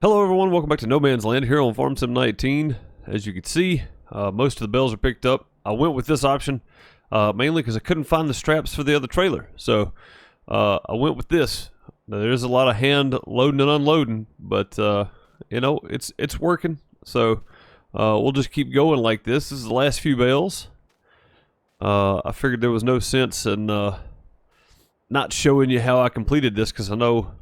Hello everyone, welcome back to No Man's Land here on Farm Sim 19. As you can see, most of the bales are picked up. I went with this option, mainly because I couldn't find the straps for the other trailer. So, I went with this. Now, there's a lot of hand loading and unloading, but, you know, it's working. So, we'll just keep going like this. This is the last few bales. I figured there was no sense in, not showing you how I completed this, because I know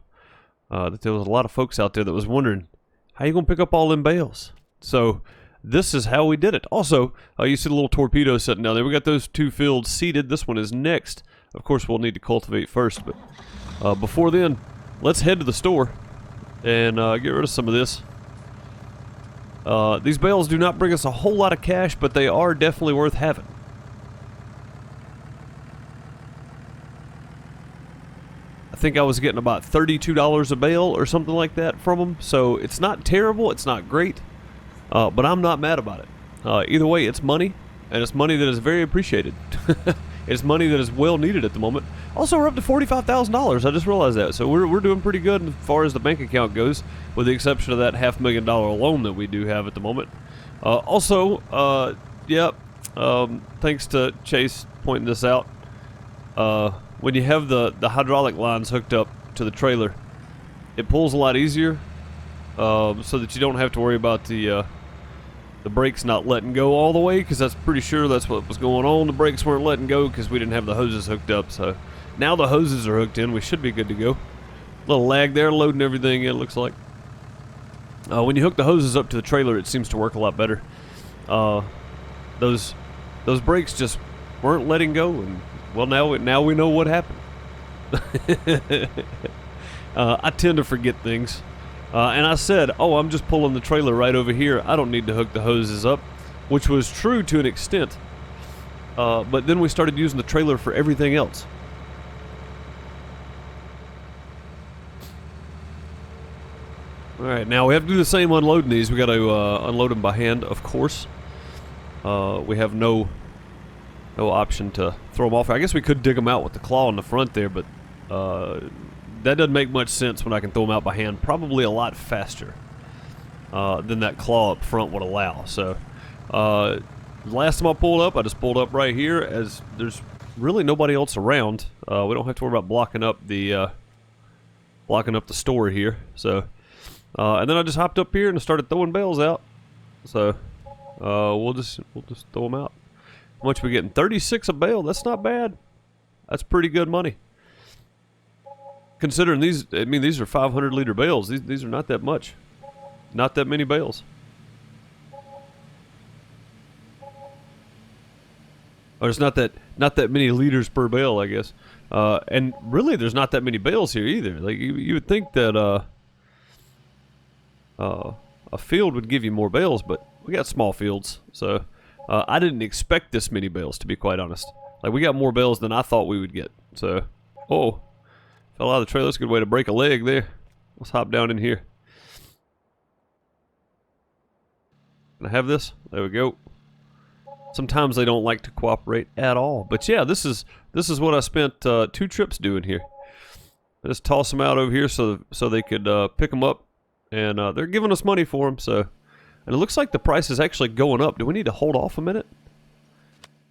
that there was a lot of folks out there that was wondering, how you gonna pick up all them bales? So this is how we did it. Also, you see the little torpedo sitting down there. We got those two fields seeded. This one is next. Of course, we'll need to cultivate first, but before then, let's head to the store and get rid of some of this. These bales do not bring us a whole lot of cash, but they are definitely worth having. I think I was getting about $32 a bale or something like that from them, so it's not terrible, it's not great, but I'm not mad about it. Either way, it's money, and it's money that is very appreciated. It's money that is well needed at the moment. Also, we're up to $45,000, I just realized that, so we're doing pretty good as far as the bank account goes, with the exception of that $500,000 loan that we do have at the moment. Thanks to Chase pointing this out. When you have the hydraulic lines hooked up to the trailer, it pulls a lot easier, so that you don't have to worry about the brakes not letting go all the way, because that's pretty sure that's what was going on. The brakes weren't letting go because we didn't have the hoses hooked up, so now the hoses are hooked in. We should be good to go. Little lag there, loading everything in, looks like. When you hook the hoses up to the trailer, it seems to work a lot better. Those brakes just weren't letting go, and well, now we know what happened. I tend to forget things. And I said, oh, I'm just pulling the trailer right over here. I don't need to hook the hoses up, which was true to an extent. But then we started using the trailer for everything else. Alright, now we have to do the same unloading these. We got to unload them by hand, of course. We have no option to throw them off. I guess we could dig them out with the claw in the front there, but that doesn't make much sense when I can throw them out by hand. Probably a lot faster than that claw up front would allow. So last time I pulled up, I just pulled up right here, as there's really nobody else around. We don't have to worry about blocking up the store here. So and then I just hopped up here and started throwing bales out. So we'll just throw them out. How much we getting? 36 a bale. That's not bad. That's pretty good money. Considering these, I mean, these are 500-liter bales. These are not that much. Not that many bales. Or it's not that many liters per bale, I guess. And really, there's not that many bales here either. Like you would think that a field would give you more bales, but we got small fields, so. I didn't expect this many bales, to be quite honest. Like, we got more bales than I thought we would get. So, oh, fell out of the trailer. That's a good way to break a leg there. Let's hop down in here. Can I have this? There we go. Sometimes they don't like to cooperate at all. But yeah, this is what I spent 2 trips doing here. I just toss them out over here so they could pick them up, and they're giving us money for them. So. And it looks like the price is actually going up. Do we need to hold off a minute?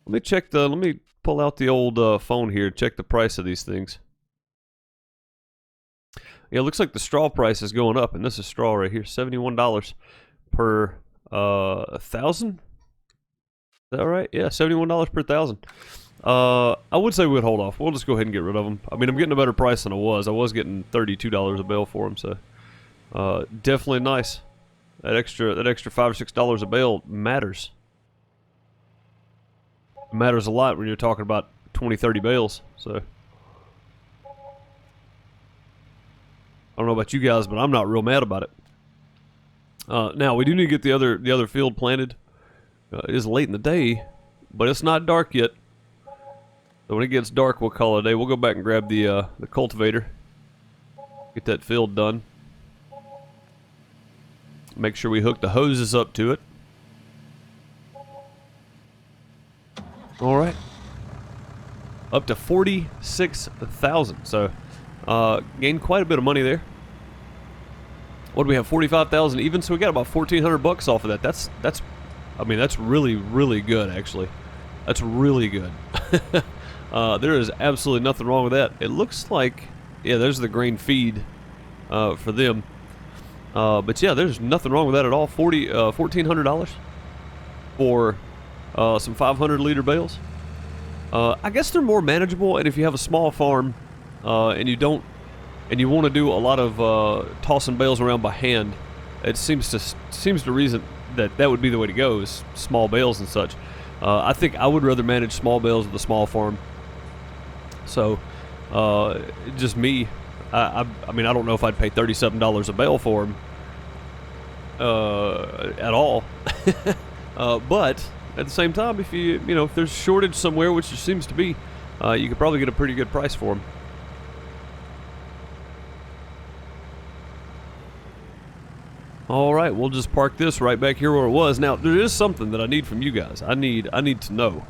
Let me pull out the old phone here, check the price of these things. Yeah, it looks like the straw price is going up, and this is straw right here, $71 per 1,000. Is that right? Yeah, $71 per 1,000. I would say we'd hold off. We'll just go ahead and get rid of them. I mean, I'm getting a better price than I was. I was getting $32 a bale for them, so definitely nice. That extra $5 or $6 a bale matters. It matters a lot when you're talking about 20, 30 bales. So I don't know about you guys, but I'm not real mad about it. Now we do need to get the other field planted. It is late in the day, but it's not dark yet. So when it gets dark, we'll call it a day. We'll go back and grab the cultivator, get that field done. Make sure we hook the hoses up to it. Alright. Up to 46,000. So, gained quite a bit of money there. what do we have? 45,000 even. So we got about 1,400 bucks off of that. That's I mean, that's really, really good, actually. That's really good. There is absolutely nothing wrong with that. It looks like, yeah, there's the grain feed for them. But yeah, there's nothing wrong with that at all. $1,400 for some 500-liter bales. I guess they're more manageable, and if you have a small farm and you want to do a lot of tossing bales around by hand, it seems to reason that would be the way to go, is small bales and such. I think I would rather manage small bales with a small farm. So, just me. I mean, I don't know if I'd pay $37 a bale for them at all. But at the same time, if if there's shortage somewhere, which there seems to be, you could probably get a pretty good price for them. All right, we'll just park this right back here where it was. Now, there is something that I need from you guys. I need to know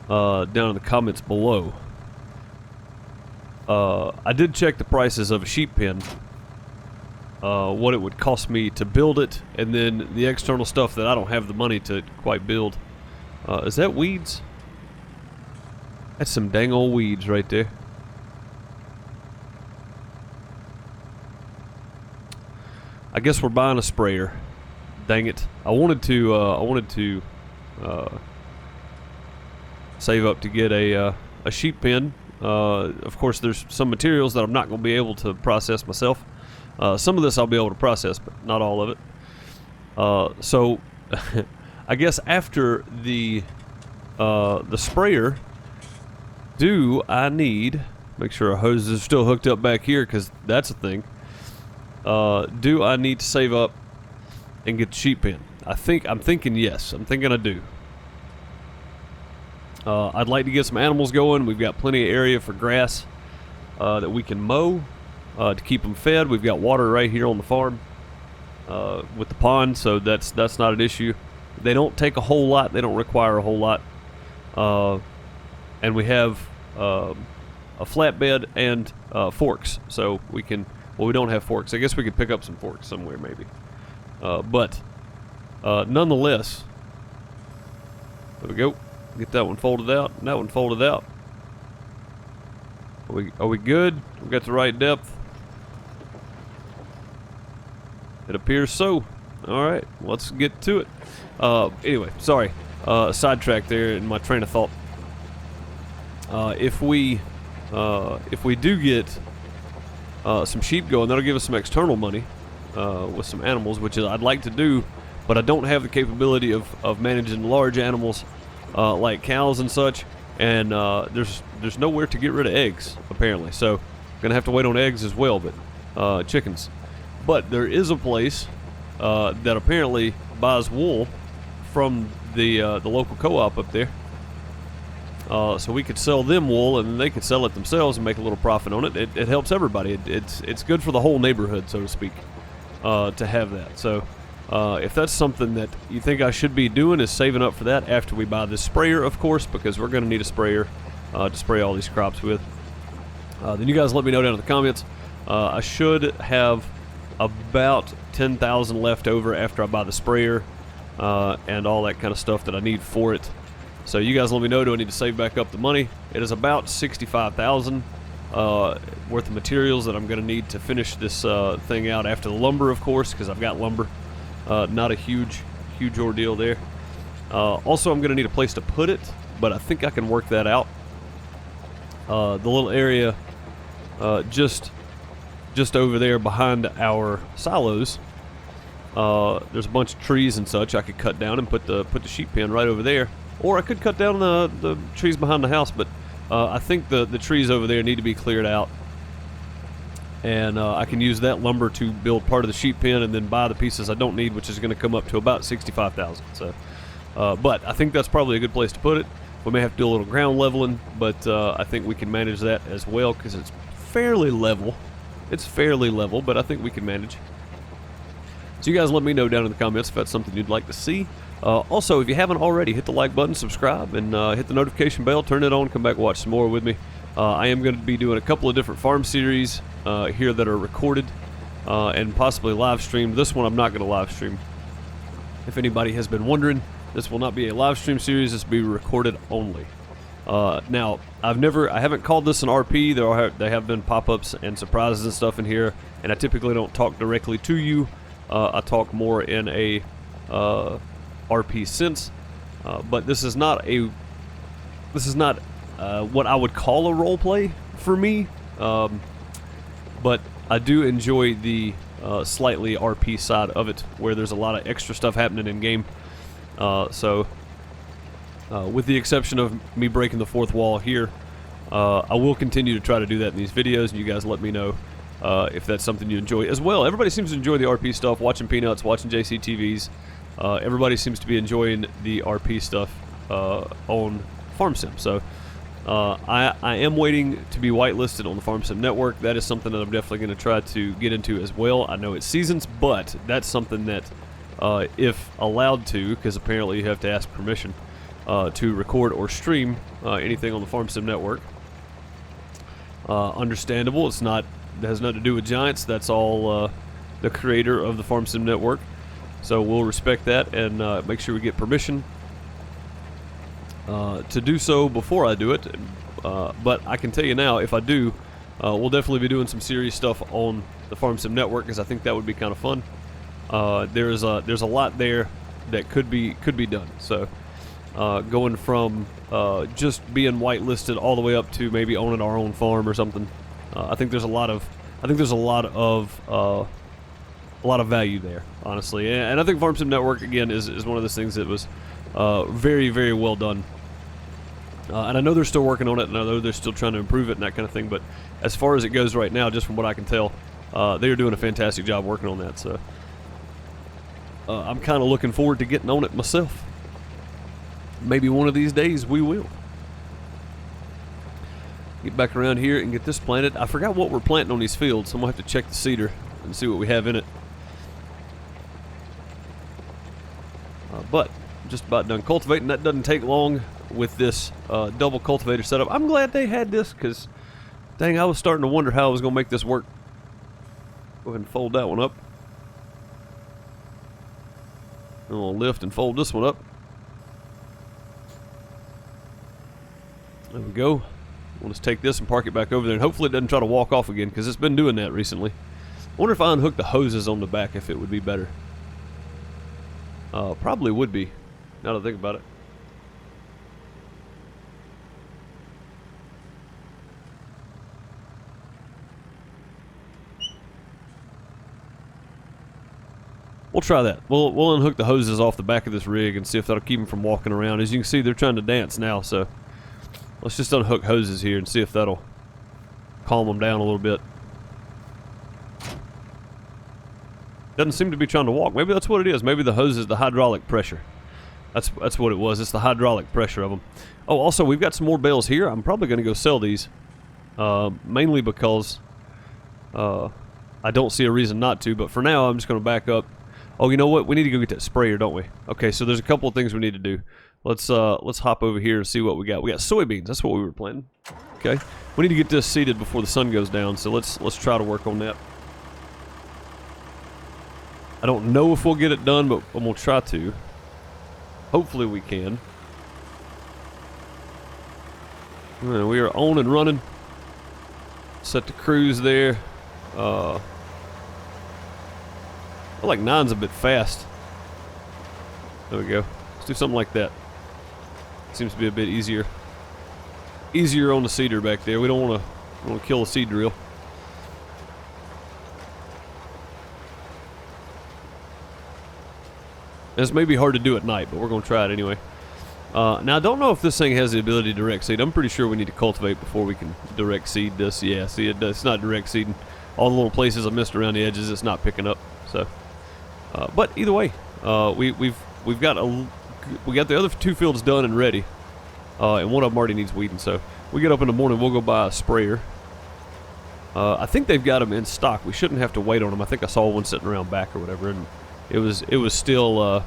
down in the comments below. I did check the prices of a sheep pen, what it would cost me to build it, and then the external stuff that I don't have the money to quite build. Is that weeds? That's some dang old weeds right there. I guess we're buying a sprayer. Dang it! I wanted to save up to get a sheep pen. Of course, there's some materials that I'm not going to be able to process myself. Some of this I'll be able to process, but not all of it. So, I guess after the sprayer, do I need, make sure our hoses are still hooked up back here, because that's a thing. Do I need to save up and get the sheep pen? I'm thinking yes. I'm thinking I do. I'd like to get some animals going. We've got plenty of area for grass that we can mow to keep them fed. We've got water right here on the farm with the pond, so that's not an issue. They don't take a whole lot. They don't require a whole lot. And we have a flatbed and forks, so we can. Well, we don't have forks. I guess we could pick up some forks somewhere, maybe. But nonetheless, there we go. Get that one folded out, and that one folded out. Are we good? We got the right depth? It appears so. All right, let's get to it. Anyway, sorry, sidetracked there in my train of thought. If we do get some sheep going, that'll give us some external money with some animals, which is I'd like to do, but I don't have the capability of managing large animals like cows and such, and there's nowhere to get rid of eggs apparently, so I'm gonna have to wait on eggs as well, but chickens. But there is a place that apparently buys wool from the local co-op up there. So we could sell them wool, and they could sell it themselves and make a little profit on it. It helps everybody. It's good for the whole neighborhood, so to speak, to have that. So if that's something that you think I should be doing, is saving up for that after we buy this sprayer, of course, because we're going to need a sprayer to spray all these crops with. Then you guys let me know down in the comments. I should have about 10,000 left over after I buy the sprayer and all that kind of stuff that I need for it. So you guys let me know, do I need to save back up the money? It is about 65,000 worth of materials that I'm going to need to finish this thing out, after the lumber, of course, because I've got lumber. Not a huge ordeal there. Also, I'm going to need a place to put it, but I think I can work that out. The little area just over there behind our silos, there's a bunch of trees and such I could cut down and put the sheep pen right over there. Or I could cut down the trees behind the house, but I think the trees over there need to be cleared out. And I can use that lumber to build part of the sheep pen and then buy the pieces I don't need, which is going to come up to about 65,000. So, but I think that's probably a good place to put it. We may have to do a little ground leveling, but I think we can manage that as well, because it's fairly level. It's fairly level, but I think we can manage. So you guys let me know down in the comments if that's something you'd like to see. Also, if you haven't already, hit the like button, subscribe, and hit the notification bell, turn it on, come back and watch some more with me. I am going to be doing a couple of different farm series here that are recorded and possibly live stream. This one I'm not going to live stream. If anybody has been wondering, this will not be a live stream series. This will be recorded only. Now, I haven't called this an RP. There have been pop-ups and surprises and stuff in here, and I typically don't talk directly to you. I talk more in a RP sense, but this is not what I would call a role play for me. But I do enjoy the slightly RP side of it, where there's a lot of extra stuff happening in game. With the exception of me breaking the fourth wall here, I will continue to try to do that in these videos, and you guys let me know if that's something you enjoy as well. Everybody seems to enjoy the RP stuff, watching Peanuts, watching JCTVs. Everybody seems to be enjoying the RP stuff on Farm Sim. So I am waiting to be whitelisted on the Farm Sim Network. That is something that I'm definitely going to try to get into as well. I know it's seasons, but that's something that, if allowed to, because apparently you have to ask permission to record or stream anything on the Farm Sim Network. Understandable. It has nothing to do with Giants. That's all the creator of the Farm Sim Network. So we'll respect that and make sure we get permission to do so before I do it. But I can tell you now, if I do, we'll definitely be doing some serious stuff on the Farm Sim Network, because I think that would be kind of fun. There's a lot there that could be done. So going from just being whitelisted all the way up to maybe owning our own farm or something. I think there's a lot of value there, honestly. And I think Farm Sim Network again is one of those things that was very, very well done. And I know they're still working on it, and I know they're still trying to improve it and that kind of thing. But as far as it goes right now, just from what I can tell, they are doing a fantastic job working on that. So I'm kind of looking forward to getting on it myself. Maybe one of these days we will. Get back around here and get this planted. I forgot what we're planting on these fields, so I'm going to have to check the seeder and see what we have in it. But just about done cultivating. That doesn't take long with this double cultivator setup. I'm glad they had this, because dang, I was starting to wonder how I was going to make this work. Go ahead and fold that one up. I'm going to lift and fold this one up. There we go. We'll just take this and park it back over there, and hopefully it doesn't try to walk off again, because it's been doing that recently. I wonder if I unhook the hoses on the back, if it would be better. Probably would be, now that I think about it. We'll try that. We'll unhook the hoses off the back of this rig and see if that'll keep them from walking around. As you can see, they're trying to dance now, so let's just unhook hoses here and see if that'll calm them down a little bit. Doesn't seem to be trying to walk. Maybe that's what it is. Maybe the hose is the hydraulic pressure. That's what it was. It's the hydraulic pressure of them. Oh, also, we've got some more bales here. I'm probably going to go sell these, mainly because I don't see a reason not to. But for now, I'm just going to back up. Oh, you know what? We need to go get that sprayer, don't we? Okay, so there's a couple of things we need to do. Let's hop over here and see what we got. We got soybeans. That's what we were planting. Okay, we need to get this seeded before the sun goes down. So let's try to work on that. I don't know if we'll get it done, but I'm gonna try to. Hopefully we can. We are on and running. Set the cruise there. I feel like 9's a bit fast. There we go. Let's do something like that. Seems to be a bit easier. Easier on the seeder back there. We don't want to kill a seed drill. This may be hard to do at night, but we're going to try it anyway. Now, I don't know if this thing has the ability to direct seed. I'm pretty sure we need to cultivate before we can direct seed this. Yeah, see, it does. It's not direct seeding. All the little places I missed around the edges, it's not picking up. So, but either way, we've got the other two fields done and ready, and one of them already needs weeding. So we get up in the morning, we'll go buy a sprayer. I think they've got them in stock. We shouldn't have to wait on them. I think I saw one sitting around back or whatever, and it was still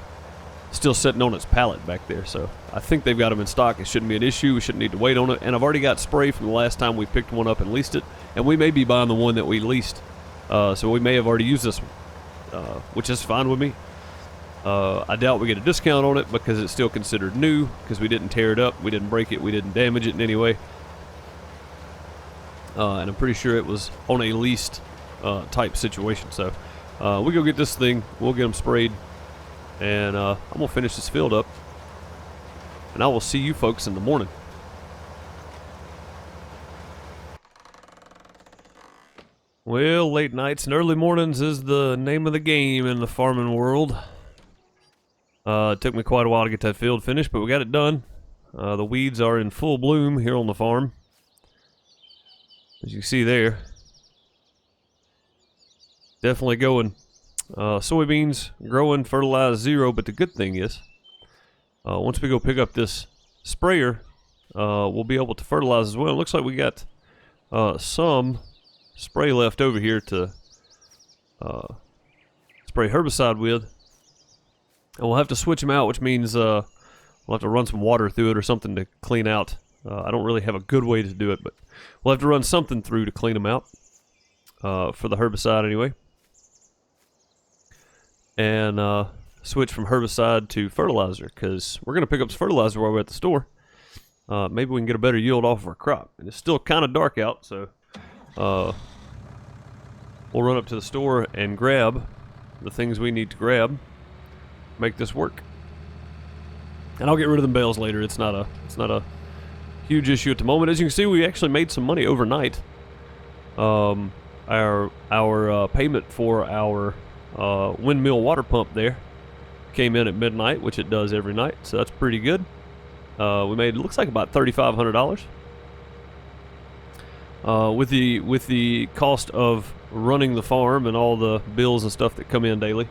sitting on its pallet back there. So I think they've got them in stock. It shouldn't be an issue. We shouldn't need to wait on it. And I've already got spray from the last time we picked one up and leased it, and we may be buying the one that we leased So we may have already used this one, which is fine with me. I doubt we get a discount on it because it's still considered new, because we didn't tear it up, we didn't break it, we didn't damage it in any way. And I'm pretty sure it was on a leased type situation. So we go get this thing, we'll get them sprayed, and I'm going to finish this field up. And I will see you folks in the morning. Well, late nights and early mornings is the name of the game in the farming world. It took me quite a while to get that field finished, but we got it done. The weeds are in full bloom here on the farm, as you can see there. Definitely going. Soybeans growing, fertilized 0, but the good thing is, once we go pick up this sprayer, we'll be able to fertilize as well. It looks like we got some spray left over here to spray herbicide with. And we'll have to switch them out, which means we'll have to run some water through it or something to clean out. I don't really have a good way to do it, but we'll have to run something through to clean them out for the herbicide anyway. And switch from herbicide to fertilizer, because we're going to pick up some fertilizer while we're at the store. Maybe we can get a better yield off of our crop. And it's still kind of dark out, so we'll run up to the store and grab the things we need to grab, make this work. And I'll get rid of them bales later. It's not a huge issue at the moment. As you can see, we actually made some money overnight. Our payment for our windmill water pump there came in at midnight, which it does every night, so that's pretty good. We made, it looks like, about $3,500. With the cost of running the farm and all the bills and stuff that come in daily,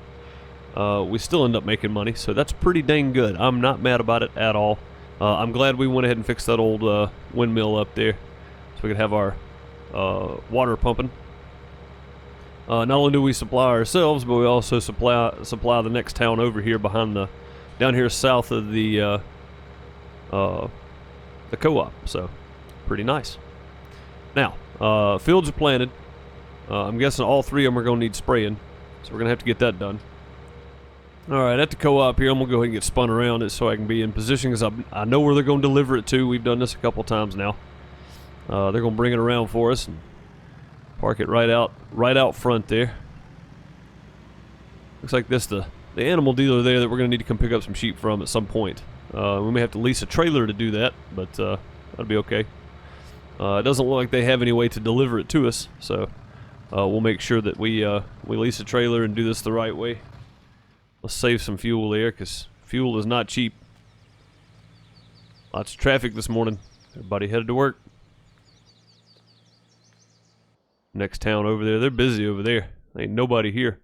we still end up making money, so that's pretty dang good. I'm not mad about it at all. I'm glad we went ahead and fixed that old windmill up there so we could have our water pumping. Not only do we supply ourselves, but we also supply the next town over here down here south of the co-op. So pretty nice. Now, fields are planted. I'm guessing all 3 of them are going to need spraying, so we're going to have to get that done. Alright, at the co-op here, I'm going to go ahead and get spun around it so I can be in position, because I know where they're going to deliver it to. We've done this a couple times now. They're going to bring it around for us and park it right out front there. Looks like this the animal dealer there that we're going to need to come pick up some sheep from at some point. We may have to lease a trailer to do that, but that'll be okay. It doesn't look like they have any way to deliver it to us, so we'll make sure that we lease a trailer and do this the right way. Let's save some fuel there, because fuel is not cheap. Lots of traffic this morning. Everybody headed to work. Next town over there, they're busy over there. Ain't nobody here.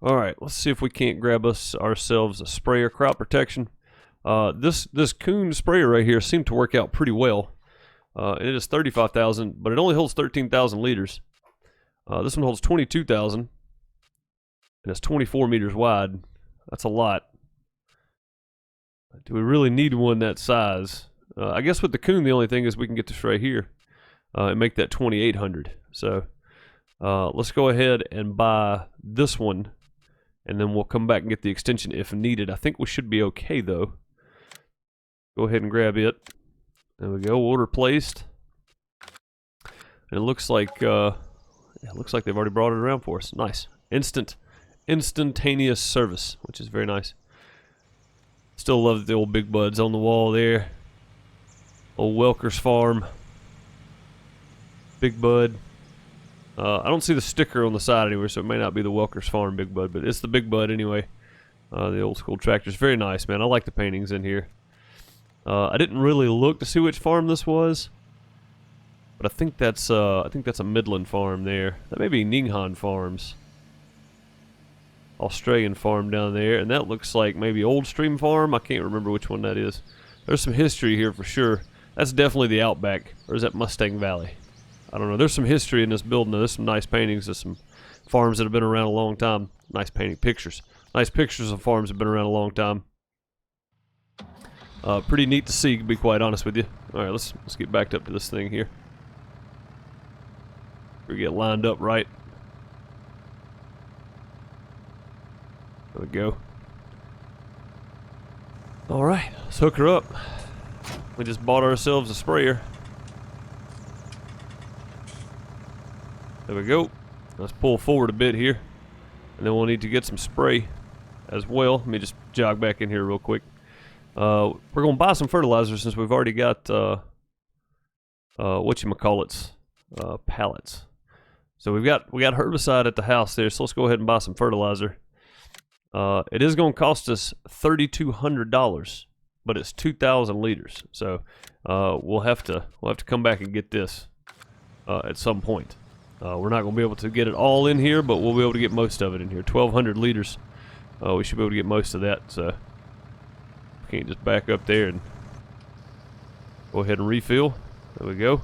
Alright, let's see if we can't grab ourselves a sprayer, crop protection. This Kuhn sprayer right here seemed to work out pretty well. And it is 35,000, but it only holds 13,000 liters. This one holds 22,000, and it's 24 meters wide. That's a lot. Do we really need one that size? I guess with the Kuhn, the only thing is we can get this right here and make that 2,800. So let's go ahead and buy this one, and then we'll come back and get the extension if needed. I think we should be okay, though. Go ahead and grab it. There we go. Order placed. And it looks like they've already brought it around for us. Nice. Instantaneous service, which is very nice. Still love the old big buds on the wall there. Old Welker's Farm. Big Bud. I don't see the sticker on the side anywhere, so it may not be the Welker's Farm Big Bud, but it's the Big Bud anyway. The old school tractor's very nice, man. I like the paintings in here. I didn't really look to see which farm this was, but I think that's a Midland farm there. That may be Ninghan Farms. Australian farm down there, and that looks like maybe Old Stream Farm. I can't remember which one that is. There's some history here for sure. That's definitely the Outback, or is that Mustang Valley? I don't know. There's some history in this building. There's some nice paintings of some farms that have been around a long time. Nice painting pictures. Nice pictures of farms that have been around a long time. Pretty neat to see, to be quite honest with you. All right, let's get backed up to this thing here. We get lined up right. There we go. Alright, let's hook her up. We just bought ourselves a sprayer. There we go. Let's pull forward a bit here. And then we'll need to get some spray as well. Let me just jog back in here real quick. We're going to buy some fertilizer since we've already got whatchamacallits, pallets. So we got herbicide at the house there, so let's go ahead and buy some fertilizer. It is going to cost us $3,200, but it's 2,000 liters. So we'll have to come back and get this at some point. We're not going to be able to get it all in here, but we'll be able to get most of it in here. 1,200 liters. We should be able to get most of that. So we can't just back up there and go ahead and refill. There we go.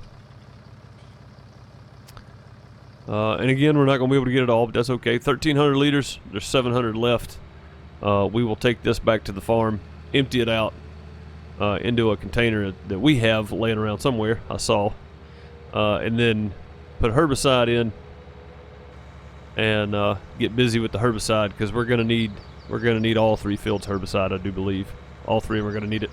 And again, we're not going to be able to get it all, but that's okay. 1,300 liters. There's 700 left. We will take this back to the farm, empty it out into a container that we have laying around somewhere, I saw, and then put herbicide in and get busy with the herbicide, because we're gonna need all 3 fields herbicide. I do believe all 3 of them are gonna need it.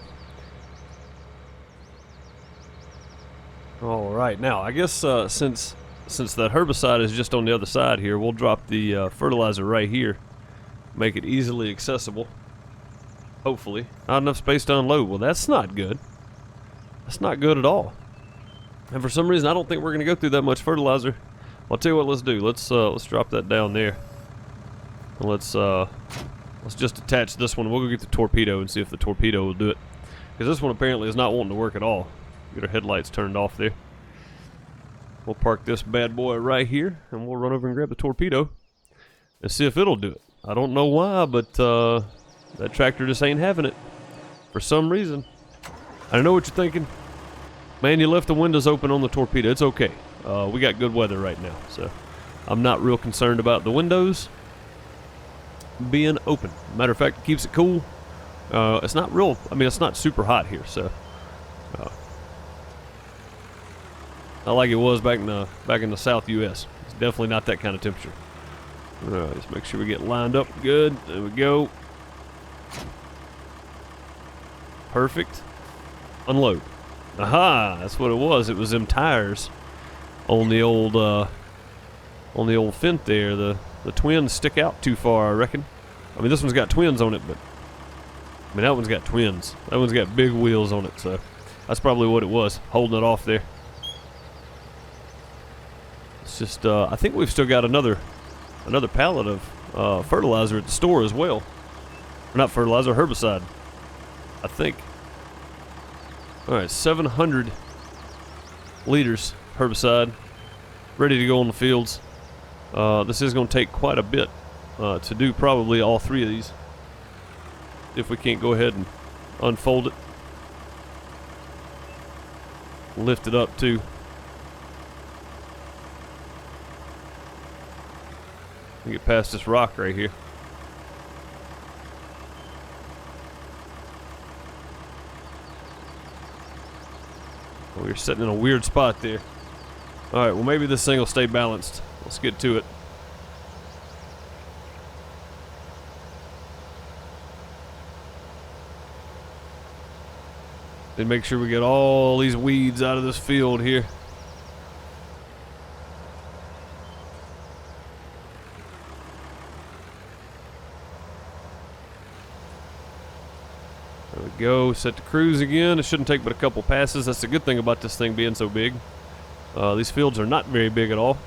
All right, now I guess since that herbicide is just on the other side here, we'll drop the fertilizer right here, make it easily accessible. Hopefully, not enough space to unload. Well, that's not good. That's not good at all. And for some reason, I don't think we're gonna go through that much fertilizer. I'll tell you what, let's do. Let's drop that down there. And let's just attach this one. We'll go get the torpedo and see if the torpedo will do it, because this one apparently is not wanting to work at all. Get our headlights turned off there. We'll park this bad boy right here, and we'll run over and grab the torpedo and see if it'll do it. I don't know why, but that tractor just ain't having it for some reason. I know what you're thinking. Man, you left the windows open on the torpedo. It's okay. We got good weather right now, so I'm not real concerned about the windows being open. Matter of fact, it keeps it cool. It's not real, I mean, it's not super hot here, so not like it was back in the South U.S. It's definitely not that kind of temperature. All right, just make sure we get lined up good. There we go. Perfect. Unload. Aha! That's what it was. It was them tires on the old fence there. The twins stick out too far, I reckon. I mean, this one's got twins on it, but I mean, that one's got twins. That one's got big wheels on it, so that's probably what it was, holding it off there. It's just, I think we've still got another pallet of fertilizer at the store as well. Or not fertilizer, herbicide, I think. All right, 700 liters herbicide ready to go on the fields. This is going to take quite a bit to do probably all 3 of these, if we can't go ahead and unfold it, lift it up too. Get past this rock right here. Oh, we're sitting in a weird spot there. Alright, well, maybe this thing will stay balanced. Let's get to it. Then make sure we get all these weeds out of this field here. There we go, set to cruise again. It shouldn't take but a couple passes. That's the good thing about this thing being so big. These fields are not very big at all,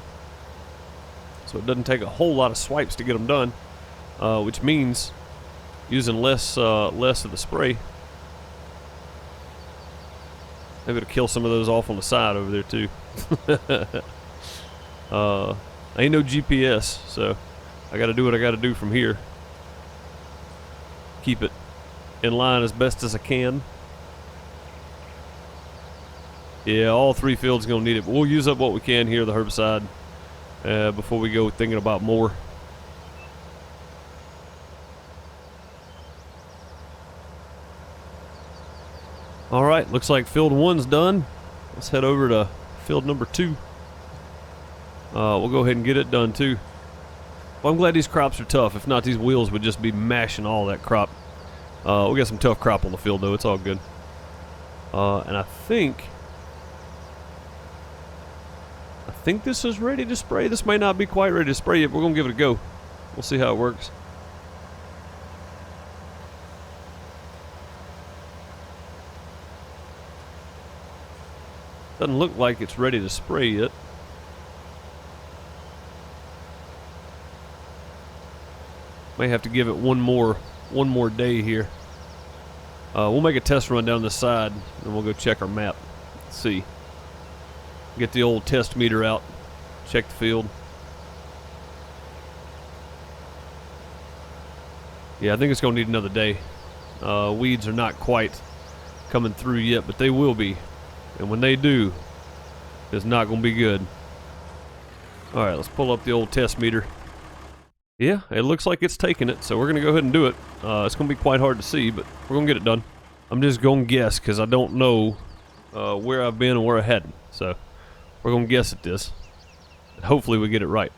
so it doesn't take a whole lot of swipes to get them done, which means using less of the spray. Maybe to kill some of those off on the side over there too. Ain't no GPS, so I gotta do what I gotta do from here. Keep it in line as best as I can. Yeah, all 3 fields gonna need it, but we'll use up what we can here, the herbicide, before we go thinking about more. All right, looks like field 1's done. Let's head over to field number 2. We'll go ahead and get it done too. Well, I'm glad these crops are tough. If not, these wheels would just be mashing all that crop. We got some tough crop on the field, though. It's all good. And I think this is ready to spray. This may not be quite ready to spray yet, but we're going to give it a go. We'll see how it works. Doesn't look like it's ready to spray yet. May have to give it one more day here. We'll make a test run down this side, and we'll go check our map. Let's see. Get the old test meter out. Check the field. Yeah, I think it's going to need another day. Weeds are not quite coming through yet, but they will be. And when they do, it's not going to be good. Alright, let's pull up the old test meter. Yeah, it looks like it's taking it, so we're going to go ahead and do it. It's going to be quite hard to see, but we're going to get it done. I'm just going to guess, because I don't know where I've been and where I'm heading. So, we're going to guess at this. Hopefully we get it right.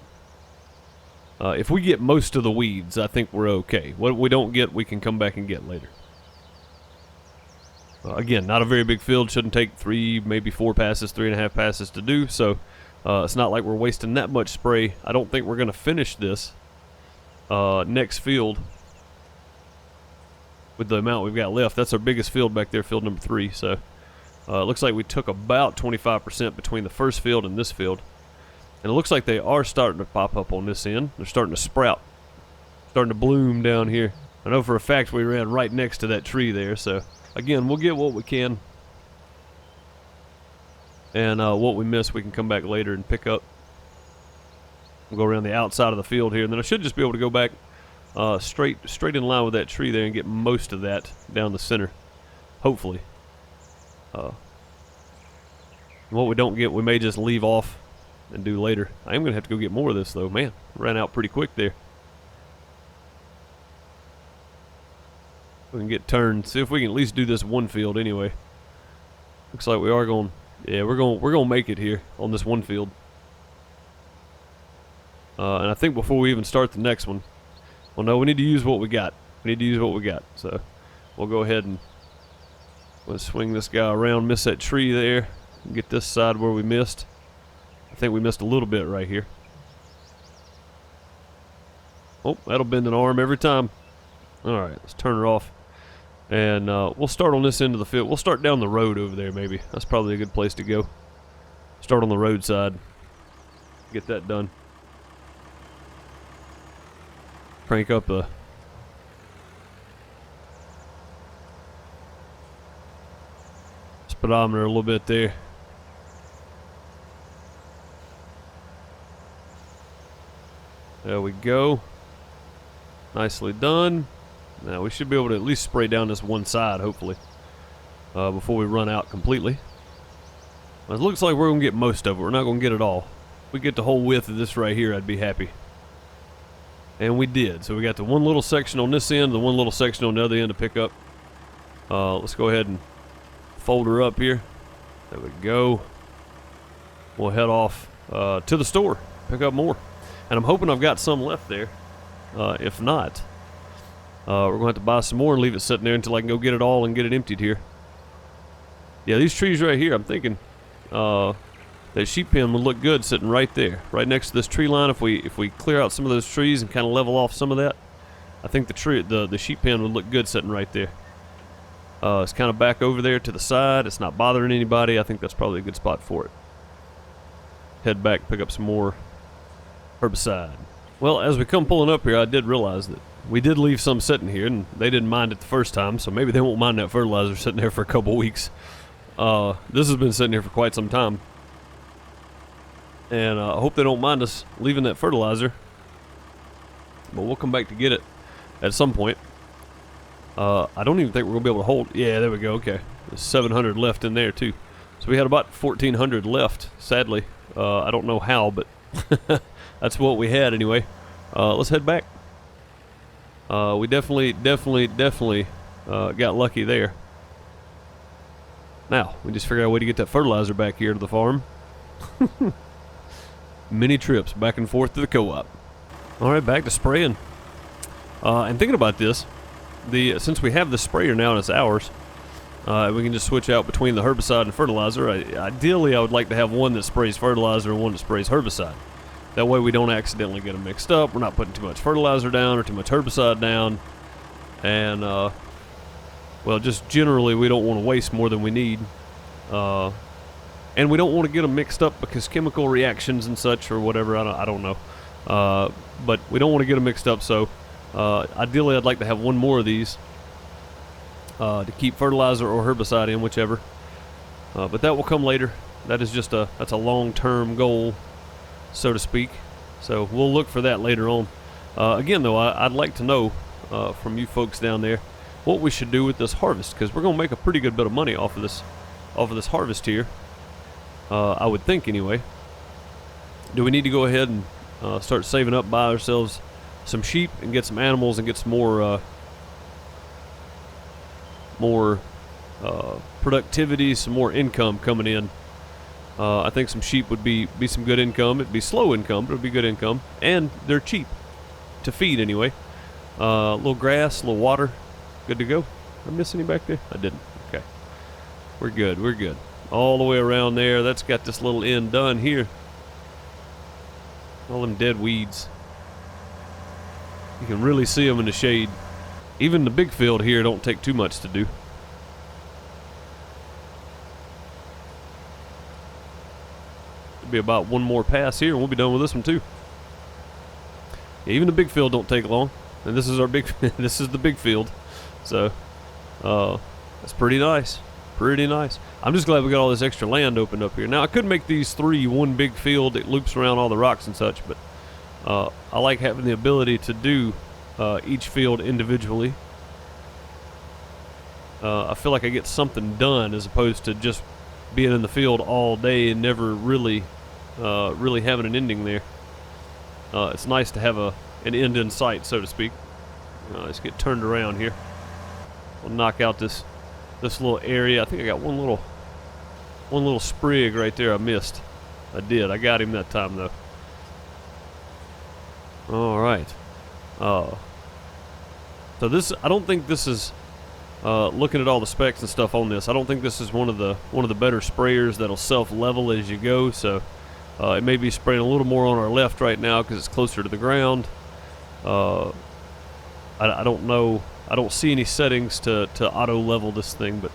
If we get most of the weeds, I think we're okay. What we don't get, we can come back and get later. Again, not a very big field. Shouldn't take 3, maybe 4 passes, 3.5 passes to do. So, it's not like we're wasting that much spray. I don't think we're going to finish this next field with the amount we've got left. That's our biggest field back there, field number 3. So, it looks like we took about 25% between the first field and this field. And it looks like they are starting to pop up on this end. They're starting to sprout. Starting to bloom down here. I know for a fact we ran right next to that tree there, so... Again, we'll get what we can, and what we miss we can come back later and pick up. We'll go around the outside of the field here, and then I should just be able to go back straight in line with that tree there and get most of that down the center, hopefully. What we don't get, we may just leave off and do later. I am going to have to go get more of this, though. Man, ran out pretty quick there. We can get turned. See if we can at least do this one field anyway. Looks like we are going. Yeah, we're going to make it here on this one field. And I think before we even start the next one, well, no, we need to use what we got. We need to use what we got. So we'll go ahead and we'll swing this guy around, miss that tree there, and get this side where we missed. I think we missed a little bit right here. Oh, that'll bend an arm every time. All right, let's turn it off. And we'll start on this end of the field. We'll start down the road over there, maybe. That's probably a good place to go. Start on the roadside. Get that done. Crank up the speedometer a little bit there. There we go. Nicely done. Now we should be able to at least spray down this one side, hopefully, before we run out completely. It looks like we're going to get most of it. We're not going to get it all. If we get the whole width of this right here, I'd be happy. And we did. So we got the one little section on this end, the one little section on the other end to pick up. Let's go ahead and fold her up here. There we go. We'll head off to the store, pick up more. And I'm hoping I've got some left there. If not, we're going to have to buy some more and leave it sitting there until I can go get it all and get it emptied here. Yeah, these trees right here, I'm thinking that sheep pen would look good sitting right there, right next to this tree line. If we clear out some of those trees and kind of level off some of that, I think the sheep pen would look good sitting right there. It's kind of back over there to the side. It's not bothering anybody. I think that's probably a good spot for it. Head back, pick up some more herbicide. Well, as we come pulling up here, I did realize that we did leave some sitting here, and they didn't mind it the first time, so maybe they won't mind that fertilizer sitting there for a couple weeks. This has been sitting here for quite some time, and I hope they don't mind us leaving that fertilizer, but we'll come back to get it at some point. I don't even think we're going to be able to hold. Yeah, there we go. Okay, there's 700 left in there too, so we had about 1,400 left, sadly. I don't know how, but that's what we had anyway. Let's head back. We definitely got lucky there. Now, we just figured out a way to get that fertilizer back here to the farm. Many trips back and forth to the co-op. All right, back to spraying. And thinking about this, since we have the sprayer now and it's ours, we can just switch out between the herbicide and fertilizer. Ideally, I would like to have one that sprays fertilizer and one that sprays herbicide. That way we don't accidentally get them mixed up. We're not putting too much fertilizer down or too much herbicide down. And, well, just generally we don't want to waste more than we need. And we don't want to get them mixed up because chemical reactions and such or whatever, I don't know. But we don't want to get them mixed up, so ideally I'd like to have one more of these to keep fertilizer or herbicide in, whichever. But that will come later. That is just that's a long-term goal, so to speak. So we'll look for that later on. Again, though, I'd like to know from you folks down there what we should do with this harvest, because we're going to make a pretty good bit of money off of this harvest here. I would think, anyway. Do we need to go ahead and start saving up, buy ourselves some sheep and get some animals and get some more productivity, some more income coming in? I think some sheep would be some good income. It'd be slow income, but it'd be good income, and they're cheap to feed anyway. Little grass, little water, good to go. Did I miss any back there? I didn't. Okay, we're good. We're good. All the way around there. That's got this little end done here. All them dead weeds. You can really see them in the shade. Even the big field here don't take too much to do. It'll be about one more pass here and we'll be done with this one too. Yeah, even the big field don't take long. And this is our big this is the big field. So that's pretty nice. Pretty nice. I'm just glad we got all this extra land opened up here. Now, I could make these three one big field that loops around all the rocks and such, but I like having the ability to do each field individually. I feel like I get something done as opposed to just being in the field all day and never really having an ending there. It's nice to have an end in sight, so to speak. Let's get turned around here. We'll knock out this little area. I think I got one little sprig right there I missed. I did. I got him that time though. All right. So this, I don't think this is looking at all the specs and stuff on this. I don't think this is one of the better sprayers that'll self-level as you go. So it may be spraying a little more on our left right now because it's closer to the ground. I don't know. I don't see any settings to auto level this thing, but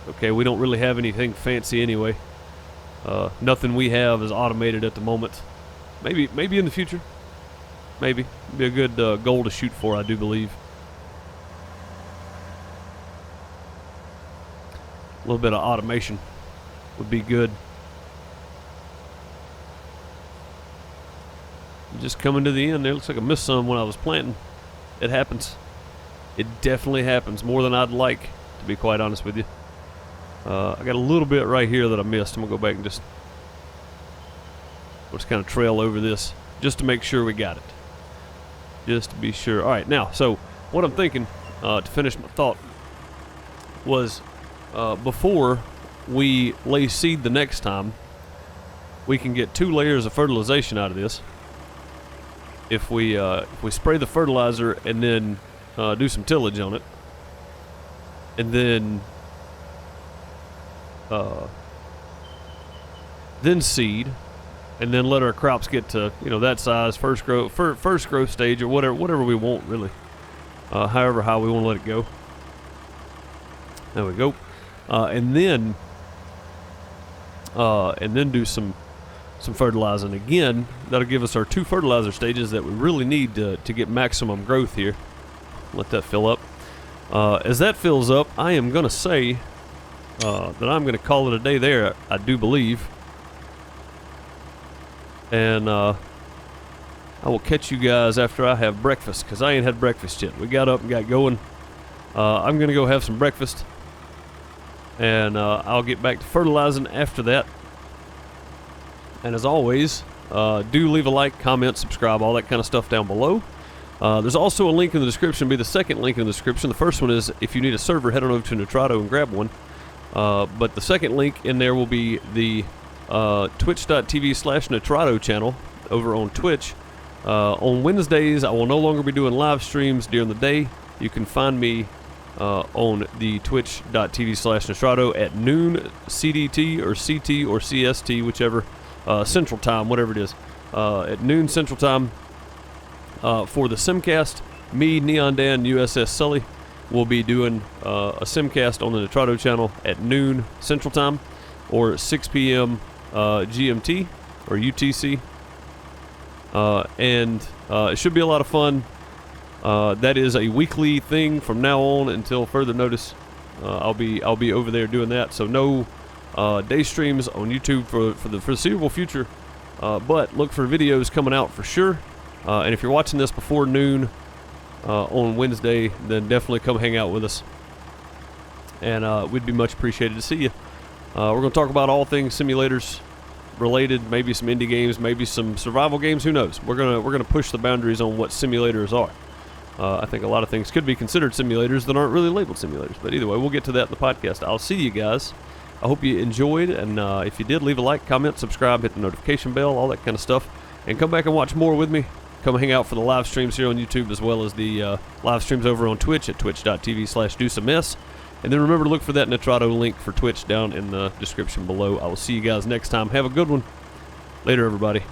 okay, we don't really have anything fancy anyway. Nothing we have is automated at the moment. Maybe in the future. Maybe. Be a good goal to shoot for, I do believe. A little bit of automation would be good. Just coming to the end there. Looks like I missed some when I was planting. It happens. It definitely happens. More than I'd like, to be quite honest with you. I got a little bit right here that I missed. I'm going to go back and just kind of trail over this just to make sure we got it. Just to be sure. All right, now, so what I'm thinking, to finish my thought, was before we lay seed the next time, we can get 2 layers of fertilization out of this. If we spray the fertilizer and then do some tillage on it, and then seed, and then let our crops get to that size, first growth stage, or whatever we want really, how we want to let it go. There we go, and then do some fertilizing again. That'll give us our 2 fertilizer stages that we really need to get maximum growth here. Let that fill up. As that fills up, I am going to say that I'm going to call it a day there, I do believe. And I will catch you guys after I have breakfast, because I ain't had breakfast yet. We got up and got going. I'm going to go have some breakfast, and I'll get back to fertilizing after that. And as always, do leave a like, comment, subscribe, all that kind of stuff down below. There's also a link in the description. Be the second link in the description. The first one is if you need a server, head on over to Nitrado and grab one. But the second link in there will be the twitch.tv/Nitrado channel. over on Twitch. On Wednesdays, I will no longer be doing live streams during the day. You can find me on the twitch.tv/Nostrato at noon CDT or CT or CST, whichever, Central Time, whatever it is, at noon Central Time for the Simcast. Me, Neon Dan, USS Sully will be doing a Simcast on the Nostrato channel at noon Central Time or 6 p.m. GMT or UTC. And it should be a lot of fun. That is a weekly thing from now on until further notice. I'll be over there doing that. So no day streams on YouTube for the foreseeable future. But look for videos coming out for sure. And if you're watching this before noon on Wednesday, then definitely come hang out with us. And we'd be much appreciated to see you. We're going to talk about all things simulators related, maybe some indie games, maybe some survival games. Who knows? We're gonna push the boundaries on what simulators are. I think a lot of things could be considered simulators that aren't really labeled simulators. But either way, we'll get to that in the podcast. I'll see you guys. I hope you enjoyed, and if you did, leave a like, comment, subscribe, hit the notification bell, all that kind of stuff, and come back and watch more with me. Come hang out for the live streams here on YouTube, as well as the live streams over on Twitch at twitch.tv/DoSomeMess. And then remember to look for that Nostrato link for Twitch down in the description below. I will see you guys next time. Have a good one. Later, everybody.